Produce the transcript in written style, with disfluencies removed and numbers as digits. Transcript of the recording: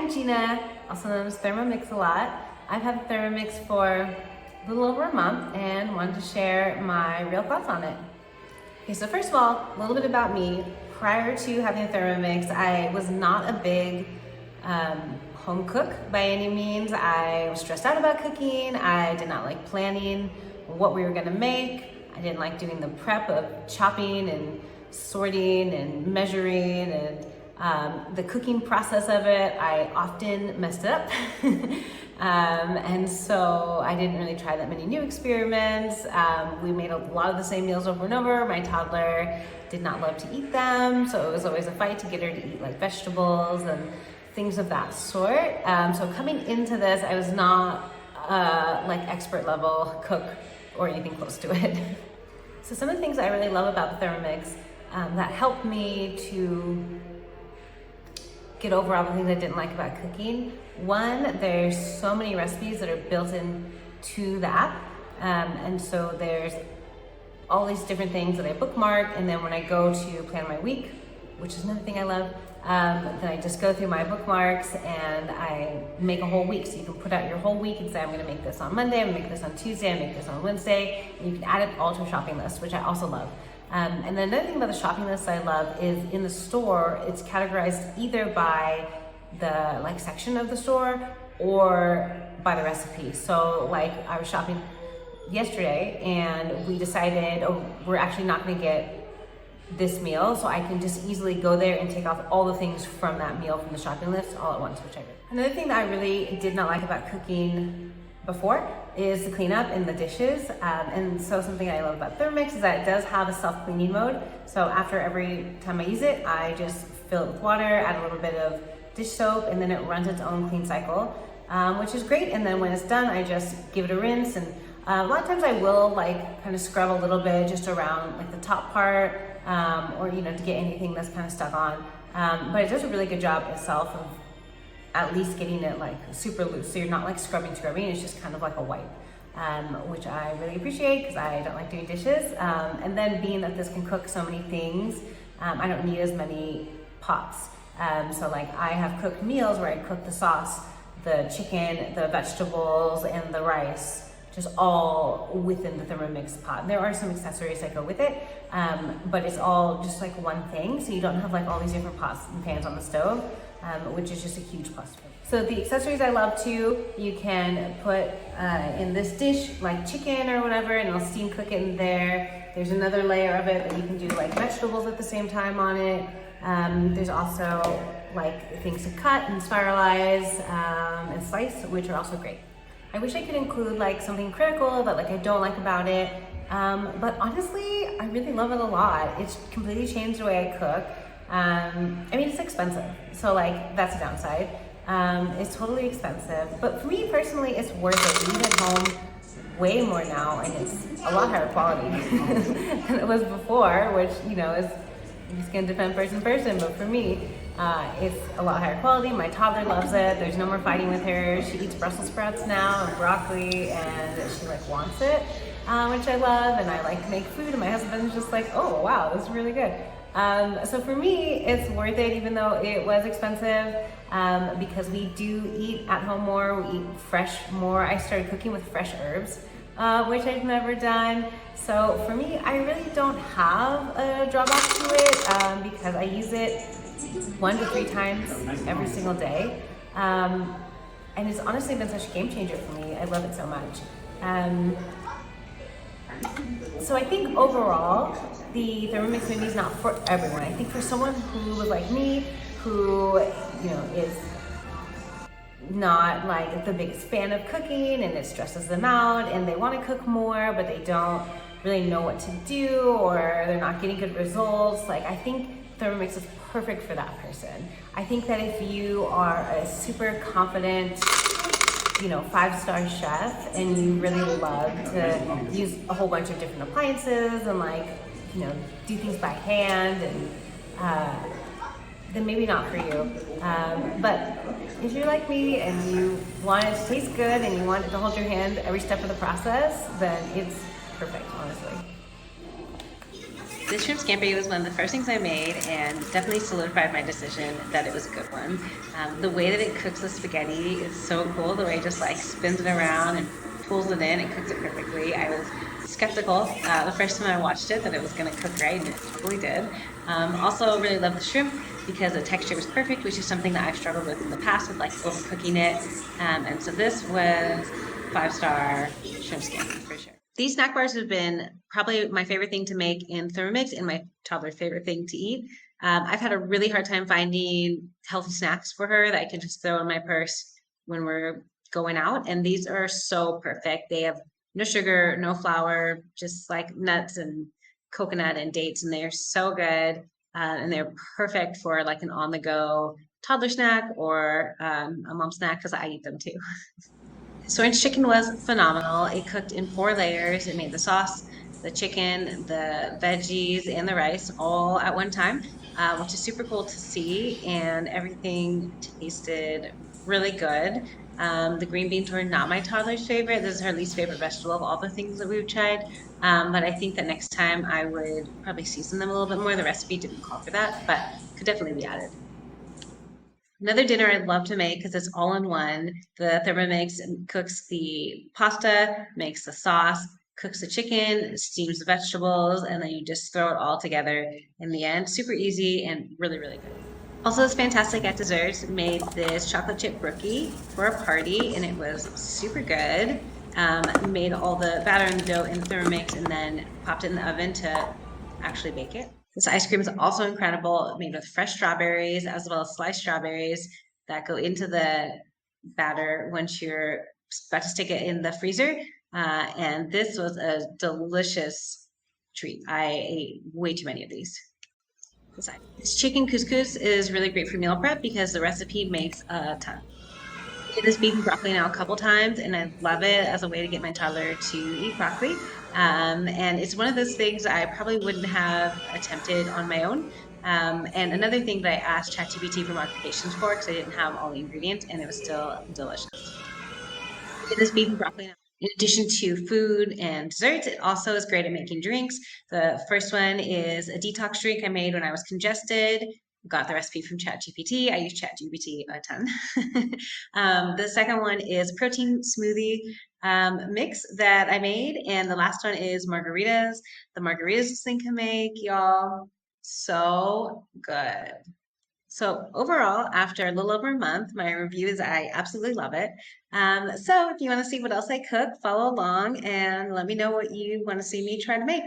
I'm Gina, also known as Thermomix a lot. I've had Thermomix for a little over a month and wanted to share my real thoughts on it. Okay, so first of all, a little bit about me. Prior to having a Thermomix, I was not a big home cook by any means. I was stressed out about cooking. I did not like planning what we were gonna make. I didn't like doing the prep of chopping and sorting and measuring and the cooking process of it. I often messed it up. And so I didn't really try that many new experiments. We made a lot of the same meals over and over. My toddler did not love to eat them, so it was always a fight to get her to eat like vegetables and things of that sort. So coming into this, I was not like expert level cook or anything close to it. So some of the things I really love about the Thermomix that helped me to get over all the things I didn't like about cooking. One, there's so many recipes that are built into the app. And so there's all these different things that I bookmark, and then when I go to plan my week, which is another thing I love, then I just go through my bookmarks and I make a whole week. So you can put out your whole week and say, I'm gonna make this on Monday, I'm gonna make this on Tuesday, I'm gonna make this on Wednesday, and you can add it all to a shopping list, which I also love. And then another thing about the shopping list I love is in the store, it's categorized either by the like section of the store or by the recipe. So like I was shopping yesterday and we decided, oh, we're actually not gonna get this meal, so I can just easily go there and take off all the things from that meal from the shopping list all at once, which I did. Another thing that I really did not like about cooking before is the cleanup in the dishes. And so something I love about Thermomix is that it does have a self-cleaning mode. So after every time I use it, I just fill it with water, add a little bit of dish soap, and then it runs its own clean cycle, which is great. And then when it's done, I just give it a rinse. And a lot of times I will like kind of scrub a little bit just around like the top part, or you know, to get anything that's kind of stuck on. But it does a really good job itself of at least getting it like super loose. So you're not like scrubbing, it's just kind of like a wipe, which I really appreciate because I don't like doing dishes. And then being that this can cook so many things, I don't need as many pots. So like I have cooked meals where I cook the sauce, the chicken, the vegetables, and the rice, just all within the Thermomix pot. There are some accessories that go with it, but it's all just like one thing. So you don't have like all these different pots and pans on the stove, which is just a huge plus for me. So the accessories I love too, you can put in this dish like chicken or whatever, and it'll steam cook it in there. There's another layer of it that you can do like vegetables at the same time on it. There's also like things to cut and spiralize and slice, which are also great. I wish I could include like something critical that like I don't like about it, but honestly, I really love it a lot. It's completely changed the way I cook. I mean, it's expensive, so like that's a downside. It's totally expensive, but for me personally, it's worth it. We eat at home way more now, and it's a lot higher quality than it was before, which you know is it's gonna depend person to person, but for me, it's a lot higher quality. My toddler loves it. There's no more fighting with her. She eats Brussels sprouts now and broccoli, and she like wants it, which I love. And I like to make food, and my husband's just like, oh wow, this is really good. So for me, it's worth it, even though it was expensive, because we do eat at home more. We eat fresh more. I started cooking with fresh herbs, which I've never done. So for me, I really don't have a drawback to it, because I use it 1 to 3 times every single day. And it's honestly been such a game changer for me. I love it so much. So I think overall, the Thermomix maybe is not for everyone. I think for someone who was like me, who you know is not like the biggest fan of cooking and it stresses them out and they want to cook more but they don't really know what to do or they're not getting good results, like I think Thermomix is perfect for that person. I think that if you are a super confident, you know, 5-star chef and you really love to use a whole bunch of different appliances and like, you know, do things by hand, and then maybe not for you. But if you're like me and you want it to taste good and you want it to hold your hand every step of the process, then it's perfect, honestly. This shrimp scampi was one of the first things I made and definitely solidified my decision that it was a good one. The way that it cooks the spaghetti is so cool. The way it just like spins it around and pulls it in and cooks it perfectly. I was skeptical the first time I watched it that it was going to cook right, and it totally did. Also, really love the shrimp because the texture was perfect, which is something that I've struggled with in the past with like overcooking it. And so this was 5-star shrimp scampi for sure. These snack bars have been probably my favorite thing to make in Thermomix and my toddler's favorite thing to eat. I've had a really hard time finding healthy snacks for her that I can just throw in my purse when we're going out. And these are so perfect. They have no sugar, no flour, just like nuts and coconut and dates, and they're so good. And they're perfect for like an on the go toddler snack or a mom snack because I eat them too. Soy chicken was phenomenal. It cooked in 4 layers. It made the sauce, the chicken, the veggies, and the rice all at one time, which is super cool to see. And everything tasted really good. The green beans were not my toddler's favorite. This is her least favorite vegetable of all the things that we've tried. But I think that next time I would probably season them a little bit more. The recipe didn't call for that, but could definitely be added. Another dinner I'd love to make because it's all in one. The Thermomix cooks the pasta, makes the sauce, cooks the chicken, steams the vegetables, and then you just throw it all together in the end. Super easy and really, really good. Also, it's fantastic at desserts. Made this chocolate chip brookie for a party, and it was super good. Made all the batter and the dough in the Thermomix, and then popped it in the oven to actually bake it. This ice cream is also incredible, made with fresh strawberries as well as sliced strawberries that go into the batter once you're about to stick it in the freezer. And this was a delicious treat. I ate way too many of these. This chicken couscous is really great for meal prep because the recipe makes a ton. I did this beef and broccoli now a couple times, and I love it as a way to get my toddler to eat broccoli. And it's one of those things I probably wouldn't have attempted on my own. And another thing that I asked ChatGPT for modifications for because I didn't have all the ingredients, and it was still delicious. It is beef and broccoli. In addition to food and desserts, it also is great at making drinks. The first one is a detox drink I made when I was congested. Got the recipe from ChatGPT. I use ChatGPT a ton. The second one is protein smoothie mix that I made, and the last one is margaritas. The margaritas this thing can make, y'all, so good. So overall, after a little over a month, my review is I absolutely love it. So if you want to see what else I cook, follow along and let me know what you want to see me try to make.